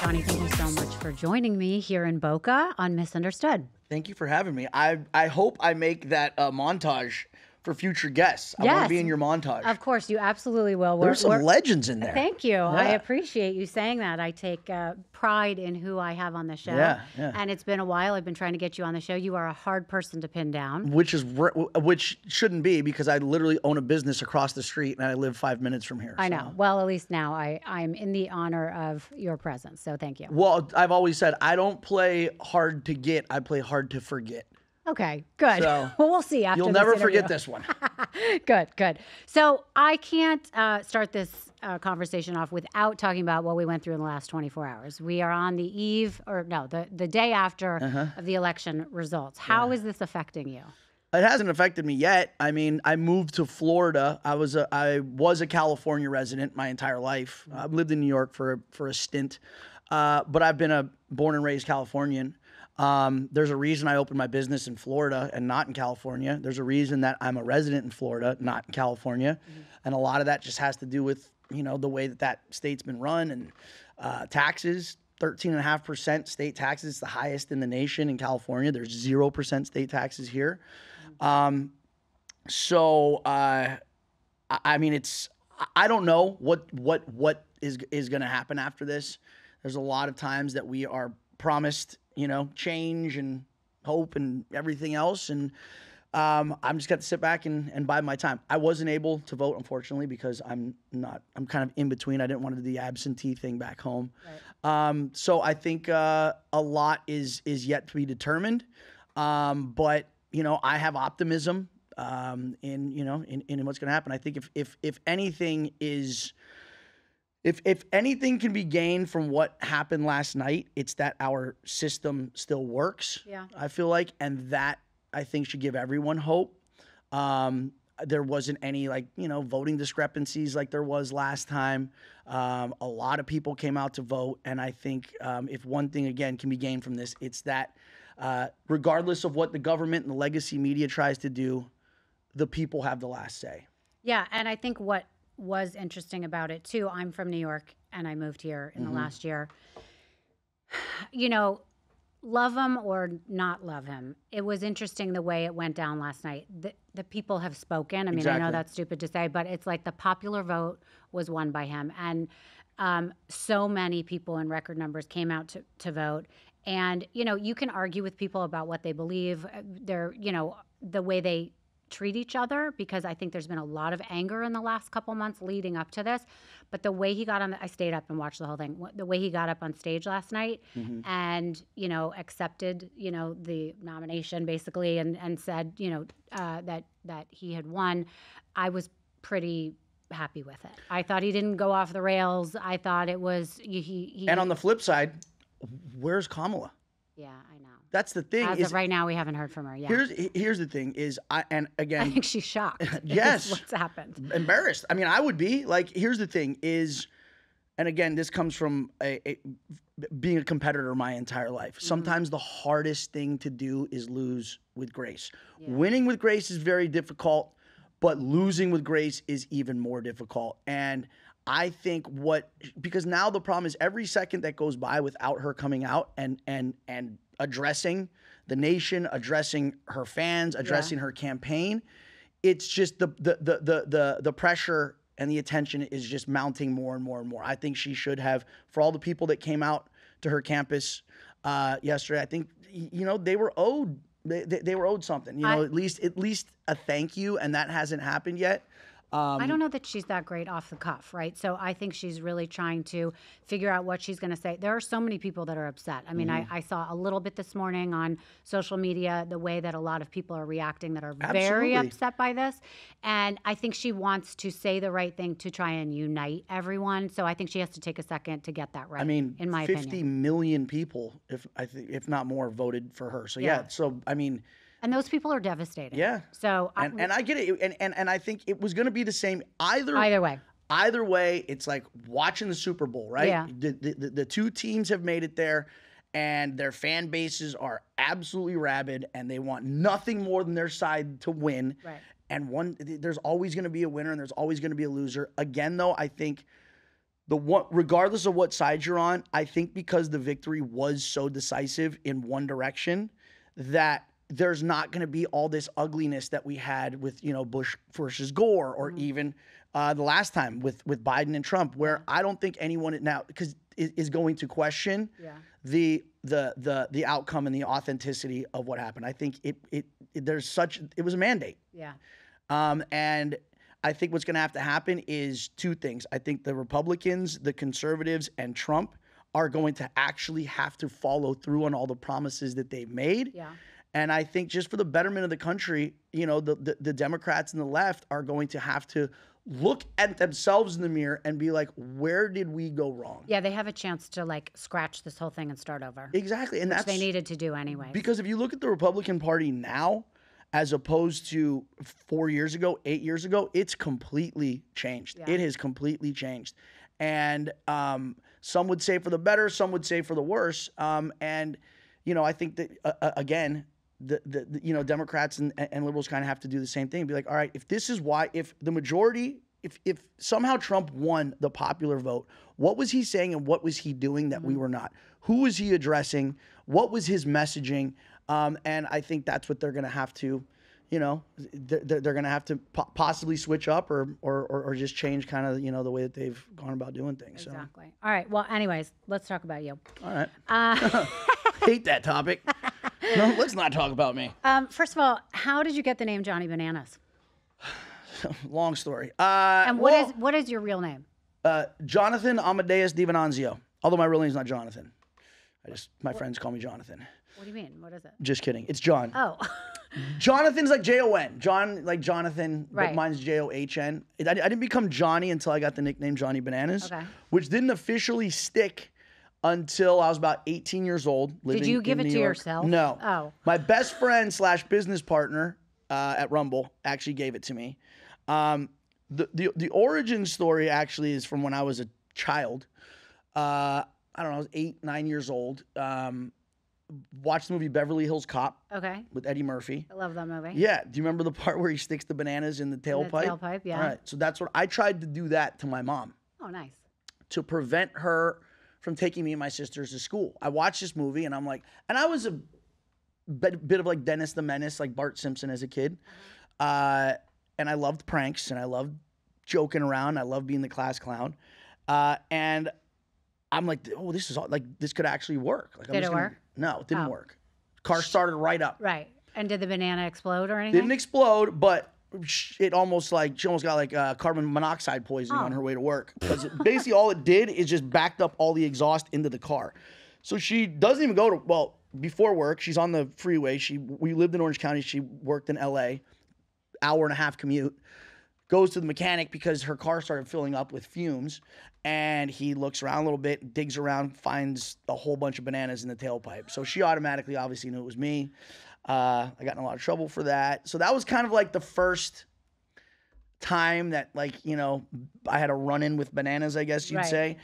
Johnny, thank you so much for joining me here in Boca on Misunderstood. Thank you for having me. I hope I make that montage for future guests. I want to be in your montage. Of course, you absolutely will. There's some legends in there. Thank you. Yeah. I appreciate you saying that. I take pride in who I have on the show. Yeah. And it's been a while. I've been trying to get you on the show. You are a hard person to pin down. Which shouldn't be, because I literally own a business across the street and I live 5 minutes from here. I know. Well, at least now I'm in the honor of your presence. So thank you. Well, I've always said I don't play hard to get. I play hard to forget. Okay, good. So well, we'll see after you'll this never interview. forget this one. Good. So I can't start this conversation off without talking about what we went through in the last 24 hours. We are on the eve, or no, the day after of the election results. How is this affecting you? It hasn't affected me yet. I mean, I moved to Florida. I was a California resident my entire life. I've lived in New York for a stint, but I've been a born and raised Californian. There's a reason I opened my business in Florida and not in California. There's a reason that I'm a resident in Florida, not in California. And a lot of that just has to do with, the way that state's been run and taxes, 13.5% state taxes, it's the highest in the nation in California. There's 0% state taxes here. I mean, I don't know what is going to happen after this. There's a lot of times that we are promised, change and hope and everything else. And I'm just got to sit back and bide my time. I wasn't able to vote, unfortunately, because I'm kind of in between. I didn't want to do the absentee thing back home. Right. So I think a lot is yet to be determined. But, I have optimism in what's going to happen. I think if anything is... If anything can be gained from what happened last night, it's that our system still works. Yeah. I feel like, and that I think should give everyone hope. There wasn't any voting discrepancies like there was last time. A lot of people came out to vote, and I think if one thing again can be gained from this, it's that regardless of what the government and the legacy media tries to do, the people have the last say. Yeah, and I think what was interesting about it too, I'm from New York and I moved here in the last year. Love him or not love him, it was interesting the way it went down last night. The people have spoken. I mean, exactly. I know that's stupid to say, but it's like the popular vote was won by him. And so many people in record numbers came out to vote. And, you can argue with people about what they believe, the way they treat each other, because I think there's been a lot of anger in the last couple months leading up to this. But the way he got on, I stayed up and watched the whole thing. The way he got up on stage last night and, accepted, the nomination basically and said, that he had won, I was pretty happy with it. I thought he didn't go off the rails. I thought it was, he And on the flip side, where's Kamala? Yeah, I know. That's the thing. As of right now, we haven't heard from her yet. Here's the thing is, I think she's shocked. Yes. What's happened. Embarrassed. I mean, I would be. Here's the thing is, and again, this comes from being a competitor my entire life. Sometimes the hardest thing to do is lose with grace. Yeah. Winning with grace is very difficult, but losing with grace is even more difficult. And I think because now the problem is every second that goes by without her coming out and addressing the nation, addressing her fans, addressing her campaign, it's just the pressure and the attention is just mounting more and more and more. I think she should have, for all the people that came out to her campus yesterday, I think they were owed they were owed something. At least a thank you, and that hasn't happened yet. I don't know that she's that great off the cuff, right? So I think she's really trying to figure out what she's going to say. There are so many people that are upset. I mean, I saw a little bit this morning on social media, the way that a lot of people are reacting that are very upset by this. And I think she wants to say the right thing to try and unite everyone. So I think she has to take a second to get that right. I mean, in my 50 opinion. million people, if not more, voted for her. So so I mean. And those people are devastated. Yeah. So and I get it, and I think it was going to be the same either way. Either way, it's like watching the Super Bowl, right? Yeah. The two teams have made it there, and their fan bases are absolutely rabid, and they want nothing more than their side to win. Right. And there's always going to be a winner, and there's always going to be a loser. Again, though, I think regardless of what side you're on, I think because the victory was so decisive in one direction that there's not going to be all this ugliness that we had with, Bush versus Gore, or even the last time with Biden and Trump, where I don't think anyone now is going to question the outcome and the authenticity of what happened. I think it was a mandate. Yeah. And I think what's going to have to happen is two things. I think the Republicans, the conservatives, and Trump are going to actually have to follow through on all the promises that they've made. Yeah. And I think just for the betterment of the country, the Democrats and the left are going to have to look at themselves in the mirror and be like, where did we go wrong? Yeah, they have a chance to scratch this whole thing and start over. Exactly. And which they needed to do anyway. Because if you look at the Republican Party now, as opposed to 4 years ago, 8 years ago, it's completely changed. Yeah. It has completely changed. And some would say for the better, some would say for the worse. And, I think that, again, the Democrats and liberals kind of have to do the same thing. Be like, all right, if the majority, if somehow Trump won the popular vote, what was he saying and what was he doing that we were not? Who was he addressing? What was his messaging? And I think that's what they're going to have to, they're going to have to possibly switch up or just change kind of, the way that they've gone about doing things. Exactly. So. All right. Well, anyways, let's talk about you. All right. Hate that topic. No, let's not talk about me. First of all, how did you get the name Johnny Bananas? Long story. And what is your real name? Jonathan Amadeus Divenanzio. Although my real name is not Jonathan. My friends call me Jonathan. What do you mean? What is it? Just kidding. It's John. Oh. Jonathan's like Jon. John, like Jonathan, right. But mine's John. I didn't become Johnny until I got the nickname Johnny Bananas, which didn't officially stick until I was about 18 years old. Did you give it to yourself? No. Oh. My best friend / business partner at Rumble actually gave it to me. The origin story actually is from when I was a child. I don't know, I was 8, 9 years old. Watched the movie Beverly Hills Cop. Okay. With Eddie Murphy. I love that movie. Yeah. Do you remember the part where he sticks the bananas in the tailpipe? The tailpipe, yeah. All right. So that's what I tried to do that to my mom. Oh, nice. To prevent her from taking me and my sisters to school. I watched this movie and I'm like, and I was a bit of like Dennis the Menace, like Bart Simpson as a kid. And I loved pranks and I loved joking around. I loved being the class clown. And I'm like, oh, this is like, this could actually work. Like, Did it work? No, it didn't work. Car started right up. Right. And did the banana explode or anything? Didn't explode, but she almost got like carbon monoxide poisoning on her way to work. Because basically all it did is just backed up all the exhaust into the car. So she doesn't even go to, before work, she's on the freeway. We lived in Orange County. She worked in LA, hour-and-a-half commute. Goes to the mechanic because her car started filling up with fumes. And he looks around a little bit, digs around, finds a whole bunch of bananas in the tailpipe. So she automatically obviously knew it was me. I got in a lot of trouble for that. So that was kind of like the first time that I had a run-in with bananas, I guess you'd say.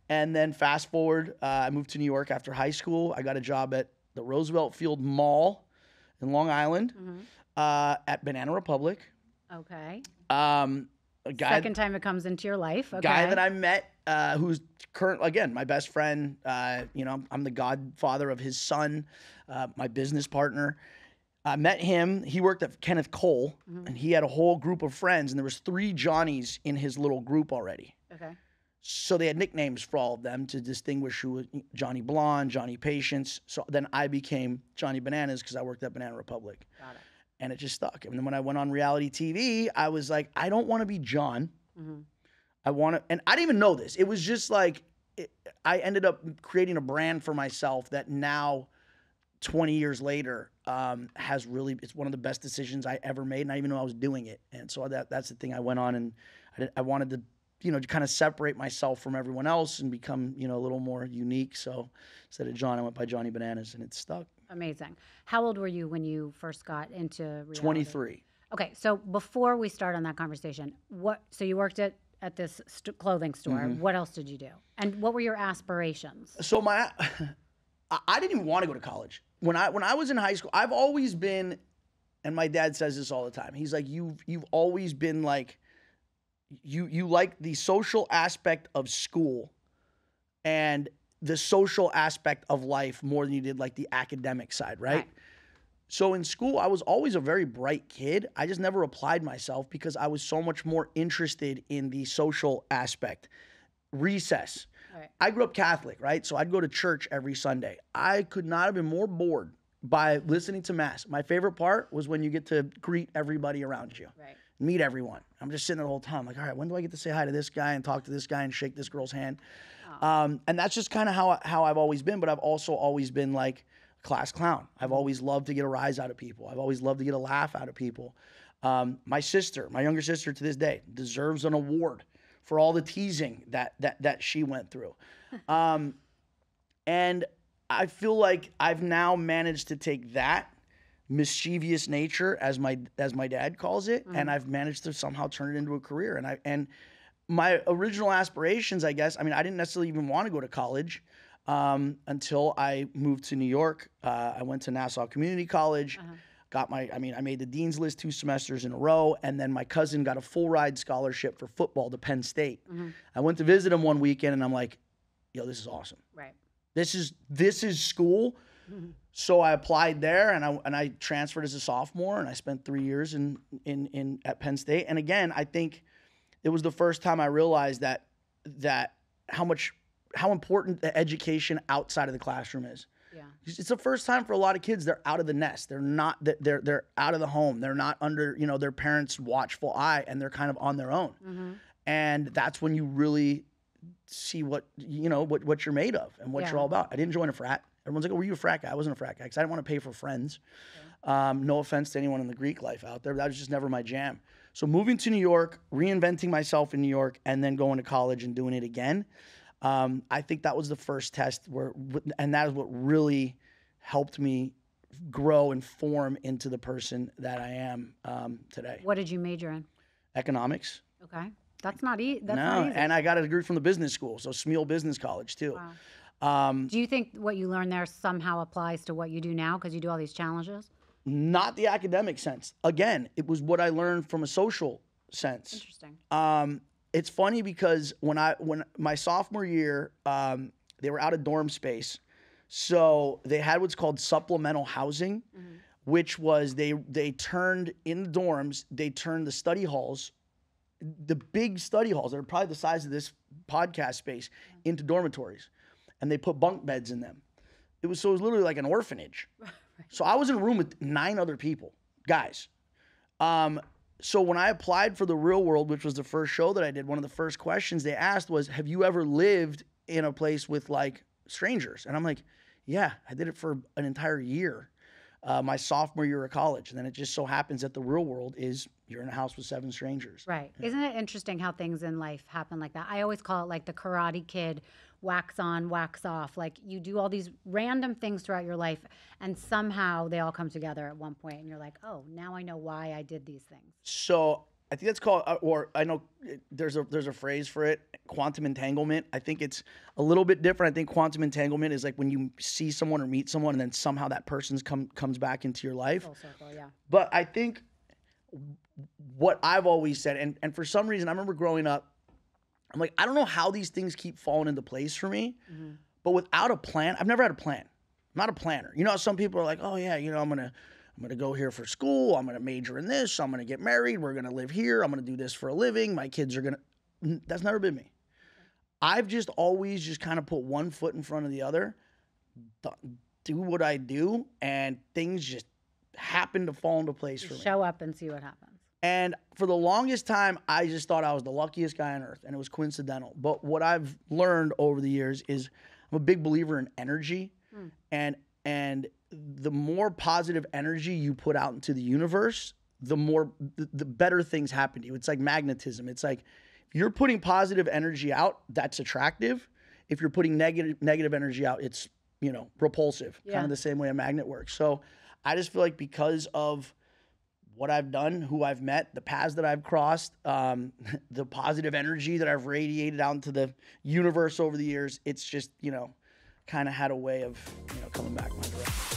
And then fast forward, I moved to New York after high school. I got a job at the Roosevelt Field Mall in Long Island at Banana Republic. Okay. Second time it comes into your life. Okay. Guy that I met, who's again, my best friend. I'm the godfather of his son, my business partner. I met him. He worked at Kenneth Cole, and he had a whole group of friends, and there was 3 Johnnies in his little group already. Okay. So they had nicknames for all of them to distinguish who was Johnny Blonde, Johnny Patience. So then I became Johnny Bananas because I worked at Banana Republic. Got it. And it just stuck. And then when I went on reality TV, I was like, I don't want to be John. I want to, and I didn't even know this. It was just like, I ended up creating a brand for myself that now, 20 years later, it's one of the best decisions I ever made. And I didn't even know I was doing it. And so that's the thing I went on, and I wanted to, to kind of separate myself from everyone else and become, a little more unique. So instead of John, I went by Johnny Bananas, and it stuck. Amazing. How old were you when you first got into reality? 23. Okay, so before we start on that conversation, so you worked at this clothing store. What else did you do? And what were your aspirations? So I didn't even want to go to college. When I was in high school, I've always been, and my dad says this all the time. He's like, you've always been like you like the social aspect of school and the social aspect of life more than you did like the academic side, right? So in school, I was always a very bright kid. I just never applied myself because I was so much more interested in the social aspect. Recess. Right. I grew up Catholic, right? So I'd go to church every Sunday. I could not have been more bored by listening to Mass. My favorite part was when you get to greet everybody around you. Right. Meet everyone. I'm just sitting there the whole time like, all right, when do I get to say hi to this guy and talk to this guy and shake this girl's hand? And that's just kind of how I've always been, but I've also always been like a class clown. I've always loved to get a rise out of people. I've always loved to get a laugh out of people. My sister, my younger sister to this day, deserves an award for all the teasing that she went through. And I feel like I've now managed to take that mischievous nature, as my dad calls it, and I've managed to somehow turn it into a career. And my original aspirations, I guess, I mean, I didn't necessarily even want to go to college until I moved to New York. I went to Nassau Community College, I made the dean's list 2 semesters in a row, and then my cousin got a full ride scholarship for football to Penn State. I went to visit him one weekend, and I'm like, yo, this is awesome. Right. This is school. So I applied there, and I transferred as a sophomore, and I spent 3 years at Penn State. And again, I think it was the first time I realized that how important the education outside of the classroom is. Yeah. It's the first time for a lot of kids they're out of the nest. They're out of the home. They're not under their parents' watchful eye, and they're kind of on their own. And that's when you really see what you're made of and what you're all about. I didn't join a frat. Everyone's like, oh, were you a frat guy? I wasn't a frat guy because I didn't want to pay for friends. No offense to anyone in the Greek life out there. That was just never my jam. So moving to New York, reinventing myself in New York, and then going to college and doing it again, I think that was the first test and that is what really helped me grow and form into the person that I am today. What did you major in? Economics. Okay. That's not easy. And I got a degree from the business school, so Smeal Business College too. Wow. Do you think what you learned there somehow applies to what you do now because you do all these challenges? Not the academic sense. Again, it was what I learned from a social sense. Interesting. It's funny because when my sophomore year, they were out of dorm space, so they had what's called supplemental housing, which was they turned in the dorms, they turned the study halls, the big study halls that are probably the size of this podcast space, into dormitories, and they put bunk beds in them. It was literally like an orphanage. So I was in a room with 9 other people, guys. So when I applied for The Real World, which was the first show that I did, one of the first questions they asked was, have you ever lived in a place with like strangers? And I'm like, yeah, I did it for an entire year, my sophomore year of college. And then it just so happens that The Real World is you're in a house with 7 strangers. Right. Yeah. Isn't it interesting how things in life happen like that? I always call it like the Karate Kid, wax on, wax off. Like you do all these random things throughout your life, and somehow they all come together at one point, and you're like, oh, now I know why I did these things. So I think that's called, or I know there's a phrase for it, quantum entanglement. I think it's a little bit different. I think quantum entanglement is like when you see someone or meet someone, and then somehow that person's comes back into your life. Full circle, yeah. But I think what I've always said, and for some reason, I remember growing up, I'm like, I don't know how these things keep falling into place for me, but without a plan, I've never had a plan. I'm not a planner. You know, some people are like, oh yeah, I'm gonna go here for school. I'm gonna major in this. I'm gonna get married. We're gonna live here. I'm gonna do this for a living. My kids are gonna. That's never been me. I've just always just kind of put one foot in front of the other, do what I do, and things just happen to fall into place for me. Show up and see what happens. And for the longest time, I just thought I was the luckiest guy on earth, and it was coincidental. But what I've learned over the years is I'm a big believer in energy, and the more positive energy you put out into the universe, the better things happen to you. It's like magnetism. It's like if you're putting positive energy out, that's attractive. If you're putting negative energy out, it's repulsive. Kind of the same way a magnet works. So I just feel like because of what I've done, who I've met, the paths that I've crossed, the positive energy that I've radiated out into the universe over the years, it's just, kind of had a way of, coming back my direction.